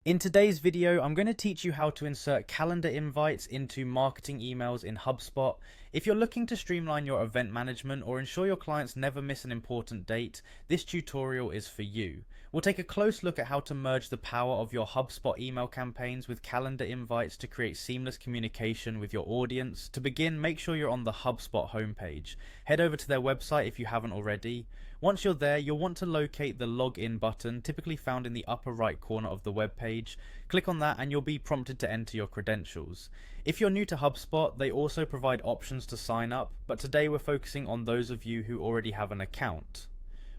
In today's video, I'm going to teach you how to insert calendar invites into marketing emails in HubSpot. If you're looking to streamline your event management or ensure your clients never miss an important date, this tutorial is for you. We'll take a close look at how to merge the power of your HubSpot email campaigns with calendar invites to create seamless communication with your audience. To begin, make sure you're on the HubSpot homepage. Head over to their website if you haven't already. Once you're there, you'll want to locate the login button, typically found in the upper right corner of the web page. Click on that and you'll be prompted to enter your credentials. If you're new to HubSpot, they also provide options to sign up, but today we're focusing on those of you who already have an account.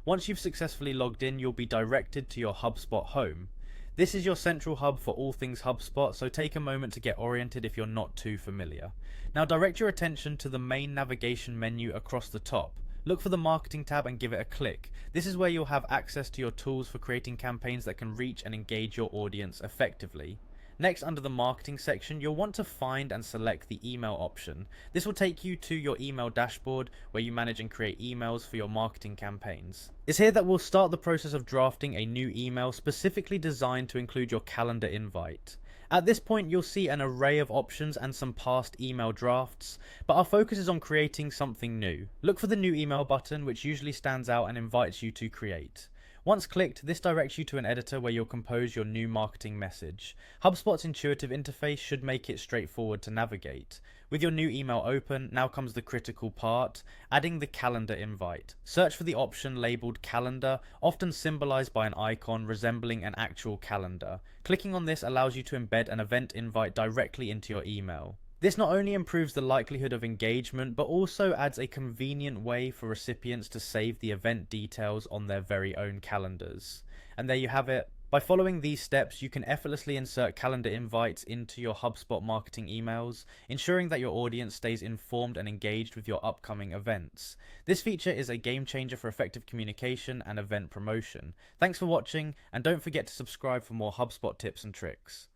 Once you've successfully logged in, you'll be directed to your HubSpot home. This is your central hub for all things HubSpot, so take a moment to get oriented if you're not too familiar. Now direct your attention to the main navigation menu across the top. Look for the marketing tab and give it a click. This is where you'll have access to your tools for creating campaigns that can reach and engage your audience effectively. Next, under the marketing section, you'll want to find and select the email option. This will take you to your email dashboard where you manage and create emails for your marketing campaigns. It's here that we'll start the process of drafting a new email specifically designed to include your calendar invite. At this point, you'll see an array of options and some past email drafts, but our focus is on creating something new. Look for the new email button, which usually stands out and invites you to create. Once clicked, this directs you to an editor where you'll compose your new marketing message. HubSpot's intuitive interface should make it straightforward to navigate. With your new email open, now comes the critical part, adding the calendar invite. Search for the option labeled calendar, often symbolized by an icon resembling an actual calendar. Clicking on this allows you to embed an event invite directly into your email. This not only improves the likelihood of engagement, but also adds a convenient way for recipients to save the event details on their very own calendars. And there you have it. By following these steps, you can effortlessly insert calendar invites into your HubSpot marketing emails, ensuring that your audience stays informed and engaged with your upcoming events. This feature is a game changer for effective communication and event promotion. Thanks for watching, and don't forget to subscribe for more HubSpot tips and tricks.